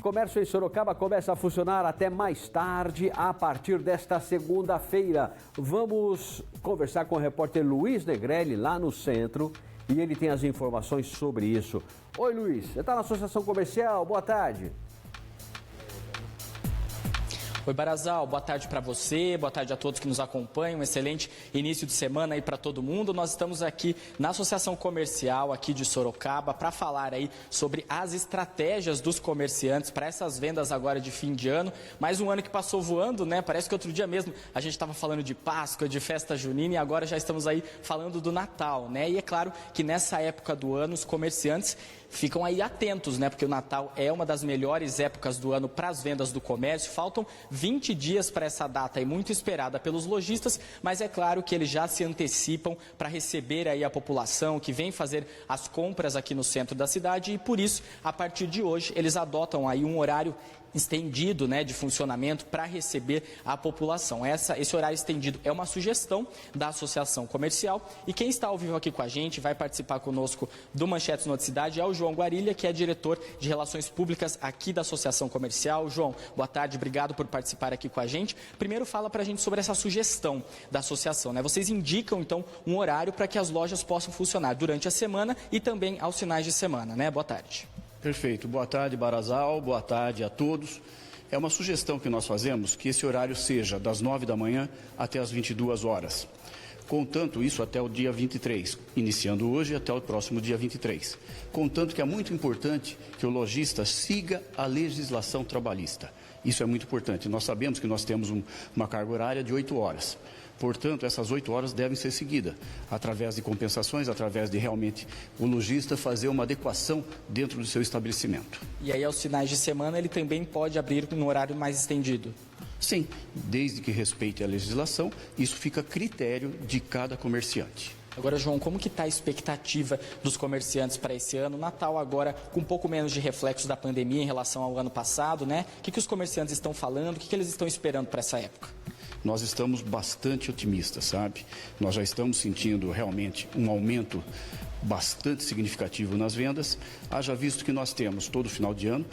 comércio em Sorocaba começa a funcionar até mais tarde, a partir desta segunda-feira. Vamos conversar com o repórter Luiz Negrelli, lá no centro, e ele tem as informações sobre isso. Oi, Luiz, você está na Associação Comercial, boa tarde. Oi, Barazal, boa tarde para você, boa tarde a todos que nos acompanham, um excelente início de semana aí para todo mundo. Nós estamos aqui na Associação Comercial aqui de Sorocaba para falar aí sobre as estratégias dos comerciantes para essas vendas agora de fim de ano. Mais um ano que passou voando, né? Parece que outro dia mesmo a gente estava falando de Páscoa, de festa junina, e agora já estamos aí falando do Natal, né? E é claro que nessa época do ano os comerciantes ficam aí atentos, né? Porque o Natal é uma das melhores épocas do ano para as vendas do comércio. Faltam 20 dias para essa data aí, muito esperada pelos lojistas, mas é claro que eles já se antecipam para receber aí a população que vem fazer as compras aqui no centro da cidade, e por isso, a partir de hoje, eles adotam aí um horário estendido, né, de funcionamento para receber a população. Esse horário estendido é uma sugestão da Associação Comercial, e quem está ao vivo aqui com a gente, vai participar conosco do Manchetes Noticidade, é o João Guarilha, que é diretor de Relações Públicas aqui da Associação Comercial. João, boa tarde, obrigado por participar aqui com a gente. Primeiro, fala para a gente sobre essa sugestão da associação, né? Vocês indicam, então, um horário para que as lojas possam funcionar durante a semana e também aos finais de semana, né? Boa tarde. Perfeito. Boa tarde, Barazal. Boa tarde a todos. É uma sugestão que nós fazemos que esse horário seja das 9 da manhã até as 22 horas. Contanto isso até o dia 23, iniciando hoje até o próximo dia 23. Contanto que é muito importante que o lojista siga a legislação trabalhista. Isso é muito importante. Nós sabemos que nós temos uma carga horária de 8 horas. Portanto, essas 8 horas devem ser seguidas, através de compensações, através de realmente o lojista fazer uma adequação dentro do seu estabelecimento. E aí, aos finais de semana, ele também pode abrir no horário mais estendido? Sim, desde que respeite a legislação, isso fica a critério de cada comerciante. Agora, João, como que está a expectativa dos comerciantes para esse ano? Natal agora com um pouco menos de reflexo da pandemia em relação ao ano passado, né? O que os comerciantes estão falando, o que eles estão esperando para essa época? Nós estamos bastante otimistas, sabe? Nós já estamos sentindo realmente um aumento bastante significativo nas vendas, haja visto que nós temos todo final de ano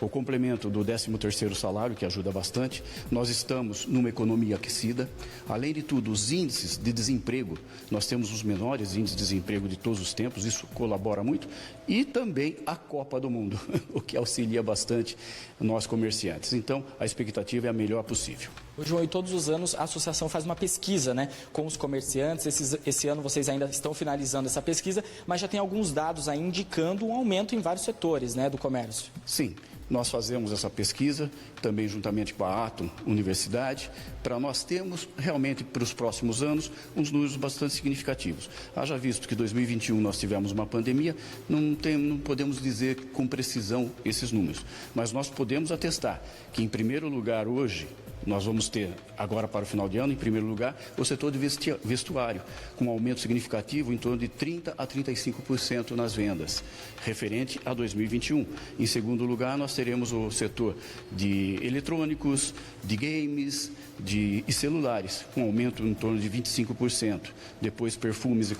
o complemento do 13º salário, que ajuda bastante. Nós estamos numa economia aquecida. Além de tudo, os índices de desemprego, nós temos os menores índices de desemprego de todos os tempos, isso colabora muito. E também a Copa do Mundo, o que auxilia bastante nós comerciantes. Então, a expectativa é a melhor possível. João, e todos os anos a associação faz uma pesquisa, né, com os comerciantes. Esse ano vocês ainda estão finalizando essa pesquisa, mas já tem alguns dados aí indicando um aumento em vários setores, né, do comércio. Sim. Nós fazemos essa pesquisa, também juntamente com a Atom Universidade, para nós termos realmente para os próximos anos uns números bastante significativos. Haja visto que em 2021 nós tivemos uma pandemia, não podemos dizer com precisão esses números, mas nós podemos atestar que, em primeiro lugar, hoje, nós vamos ter, agora para o final de ano, em primeiro lugar, o setor de vestuário, com um aumento significativo em torno de 30% a 35% nas vendas, referente a 2021. Em segundo lugar, nós teremos o setor de eletrônicos, de games e celulares, com aumento em torno de 25%. Depois, perfumes e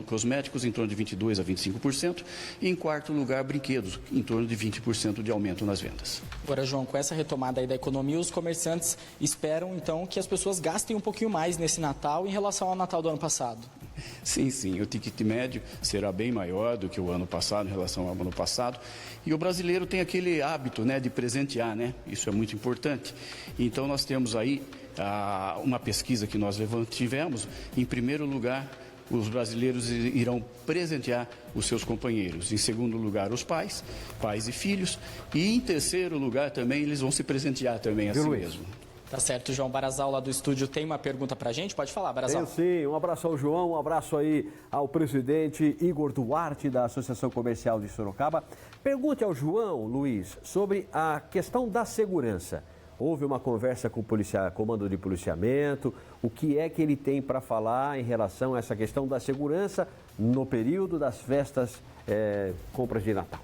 cosméticos, em torno de 22% a 25%. E, em quarto lugar, brinquedos, em torno de 20% de aumento nas vendas. Agora, João, com essa retomada aí da economia, os comerciantes esperam, então, que as pessoas gastem um pouquinho mais nesse Natal em relação ao Natal do ano passado. Sim, sim. O ticket médio será bem maior do que o ano passado, em relação ao ano passado. E o brasileiro tem aquele hábito, né, de presentear, né? Isso é muito importante. Então, nós temos aí uma pesquisa que nós tivemos. Em primeiro lugar, os brasileiros irão presentear os seus companheiros. Em segundo lugar, os pais e filhos. E em terceiro lugar também, eles vão se presentear também assim mesmo. Tá certo, João. Barazal, lá do estúdio, tem uma pergunta pra gente? Pode falar, Barazal. Sim, um abraço ao João, um abraço aí ao presidente Igor Duarte, da Associação Comercial de Sorocaba. Pergunte ao João, Luiz, sobre a questão da segurança. Houve uma conversa com o comando de policiamento, o que é que ele tem para falar em relação a essa questão da segurança no período das festas, compras de Natal?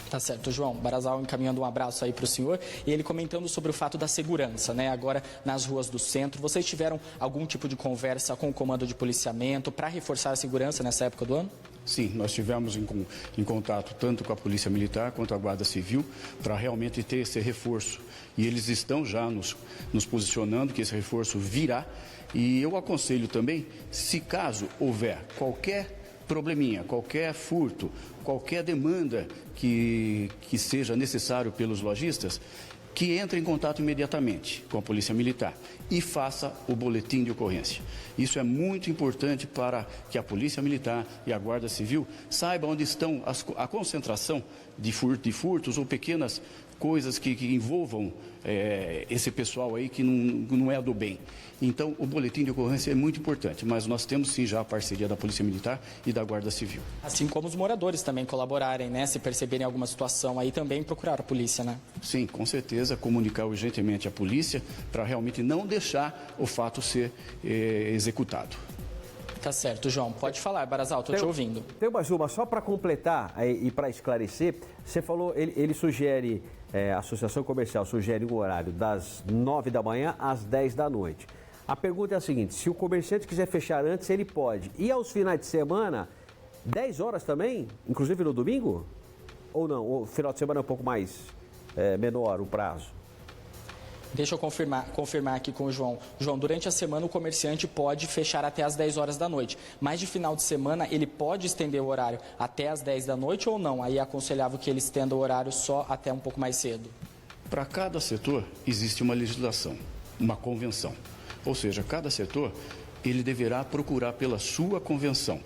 Tá certo, João. Barazal encaminhando um abraço aí para o senhor e ele comentando sobre o fato da segurança, né? Agora nas ruas do centro, vocês tiveram algum tipo de conversa com o comando de policiamento para reforçar a segurança nessa época do ano? Sim, nós tivemos em contato tanto com a Polícia Militar quanto a Guarda Civil para realmente ter esse reforço. E eles estão já nos posicionando que esse reforço virá. E eu aconselho também, se caso houver qualquer probleminha, qualquer furto, qualquer demanda que seja necessário pelos lojistas, que entre em contato imediatamente com a Polícia Militar e faça o boletim de ocorrência. Isso é muito importante para que a Polícia Militar e a Guarda Civil saibam onde estão a concentração de furtos ou pequenas coisas que envolvam esse pessoal aí que não é do bem. Então, o boletim de ocorrência é muito importante, mas nós temos sim já a parceria da Polícia Militar e da Guarda Civil. Assim como os moradores também colaborarem, né? Se perceberem alguma situação aí, também procurar a polícia, né? Sim, com certeza, comunicar urgentemente à polícia para realmente não deixar o fato ser executado. Tá certo, João. Pode falar, Barazal, estou te ouvindo. Tem mais uma, só para completar e para esclarecer, você falou, ele sugere, a Associação Comercial sugere um horário das 9 da manhã às 10 da noite. A pergunta é a seguinte, se o comerciante quiser fechar antes, ele pode. E aos finais de semana, 10 horas também, inclusive no domingo? Ou não? O final de semana é um pouco mais menor o prazo? Deixa eu confirmar aqui com o João. João, durante a semana o comerciante pode fechar até às 10 horas da noite, mas de final de semana ele pode estender o horário até às 10 da noite ou não? Aí é aconselhável que ele estenda o horário só até um pouco mais cedo. Para cada setor existe uma legislação, uma convenção. Ou seja, cada setor ele deverá procurar pela sua convenção.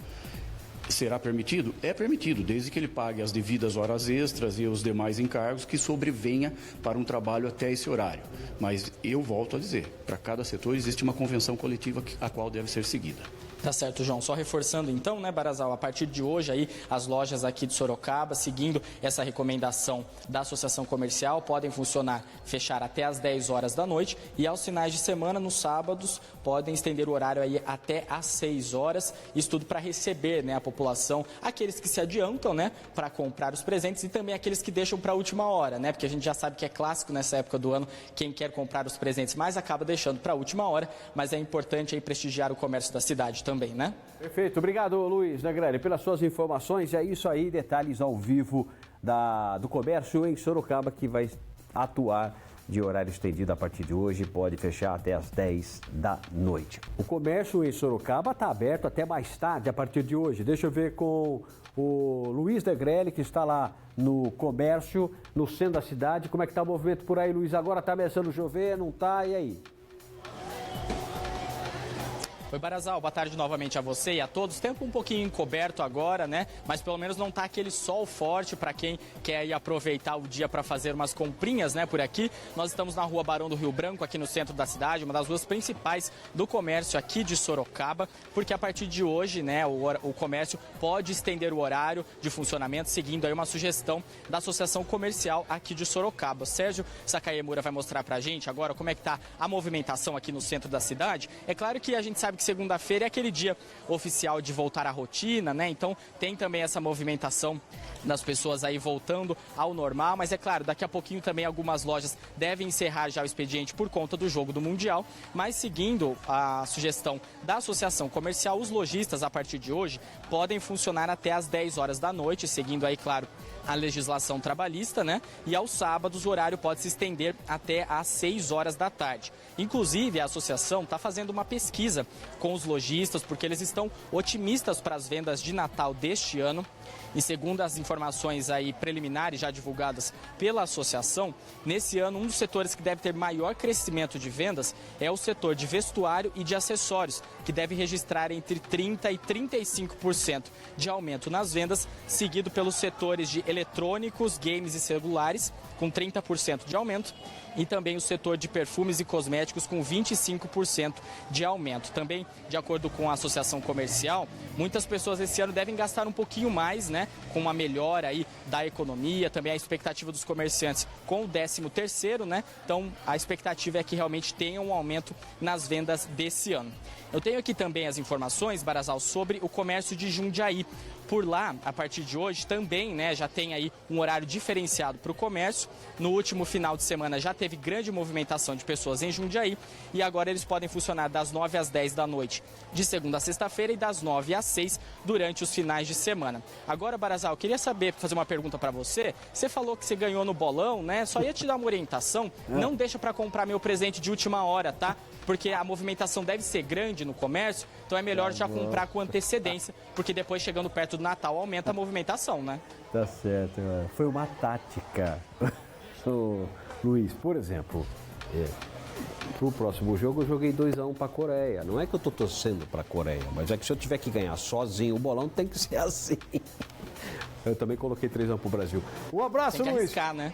Será permitido? É permitido, desde que ele pague as devidas horas extras e os demais encargos que sobrevenha para um trabalho até esse horário. Mas eu volto a dizer, para cada setor existe uma convenção coletiva a qual deve ser seguida. Tá certo, João. Só reforçando então, né, Barazal, a partir de hoje aí as lojas aqui de Sorocaba, seguindo essa recomendação da Associação Comercial, podem funcionar, fechar até às 10 horas da noite e aos finais de semana, nos sábados, podem estender o horário aí até às 6 horas. Isso tudo para receber, né, a população, aqueles que se adiantam, né, para comprar os presentes e também aqueles que deixam para a última hora, né, porque a gente já sabe que é clássico nessa época do ano quem quer comprar os presentes, mas acaba deixando para a última hora, mas é importante aí prestigiar o comércio da cidade também, né? Perfeito. Obrigado, Luiz Negrelli, pelas suas informações. É isso aí, detalhes ao vivo do comércio em Sorocaba, que vai atuar de horário estendido a partir de hoje, pode fechar até às 10 da noite. O comércio em Sorocaba está aberto até mais tarde, a partir de hoje. Deixa eu ver com o Luiz Negrelli, que está lá no comércio, no centro da cidade. Como é que está o movimento por aí, Luiz? Agora está começando a chover, não está? E aí? Oi, Barazal, boa tarde novamente a você e a todos. Tempo um pouquinho encoberto agora, né? Mas pelo menos não tá aquele sol forte para quem quer ir aproveitar o dia para fazer umas comprinhas, né? Por aqui, nós estamos na rua Barão do Rio Branco, aqui no centro da cidade, uma das ruas principais do comércio aqui de Sorocaba, porque a partir de hoje, né, o comércio pode estender o horário de funcionamento, seguindo aí uma sugestão da Associação Comercial aqui de Sorocaba. Sérgio Sakaemura vai mostrar pra gente agora como é que tá a movimentação aqui no centro da cidade. É claro que a gente sabe que segunda-feira é aquele dia oficial de voltar à rotina, né? Então tem também essa movimentação das pessoas aí voltando ao normal, mas é claro, daqui a pouquinho também algumas lojas devem encerrar já o expediente por conta do jogo do Mundial, mas seguindo a sugestão da Associação Comercial, os lojistas a partir de hoje podem funcionar até às 10 horas da noite, seguindo aí, claro, a legislação trabalhista, né? E aos sábados o horário pode se estender até às 6 horas da tarde. Inclusive, a associação está fazendo uma pesquisa com os lojistas, porque eles estão otimistas para as vendas de Natal deste ano. E segundo as informações aí preliminares já divulgadas pela associação, nesse ano um dos setores que deve ter maior crescimento de vendas é o setor de vestuário e de acessórios, que deve registrar entre 30% e 35% de aumento nas vendas, seguido pelos setores de eletrônicos, games e celulares, com 30% de aumento, e também o setor de perfumes e cosméticos com 25% de aumento. Também, de acordo com a Associação Comercial, muitas pessoas esse ano devem gastar um pouquinho mais, né, com uma melhora aí da economia, também a expectativa dos comerciantes com o 13º, né? Então, a expectativa é que realmente tenha um aumento nas vendas desse ano. Eu tenho aqui também as informações, Barazal, sobre o comércio de Jundiaí. Por lá, a partir de hoje, também, né, já tem tem aí um horário diferenciado para o comércio. No último final de semana já teve grande movimentação de pessoas em Jundiaí e agora eles podem funcionar das 9 às 10 da noite de segunda a sexta-feira e das 9 às 6 durante os finais de semana. Agora, Barazal, eu queria fazer uma pergunta para você. Você falou que você ganhou no bolão, né? Só ia te dar uma orientação. Não deixa para comprar meu presente de última hora, tá? Porque a movimentação deve ser grande no comércio, então é melhor já comprar com antecedência, porque depois, chegando perto do Natal, aumenta a movimentação, né? Tá certo. Foi uma tática. Luiz, por exemplo, pro próximo jogo eu joguei 2-1 para a Coreia. Não é que eu tô torcendo para a Coreia, mas é que se eu tiver que ganhar sozinho o bolão, tem que ser assim. Eu também coloquei 3-1 pro Brasil. Um abraço, Luiz. Tem que arriscar, né?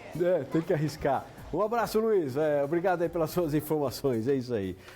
Tem que arriscar. Um abraço, Luiz. Obrigado aí pelas suas informações. É isso aí.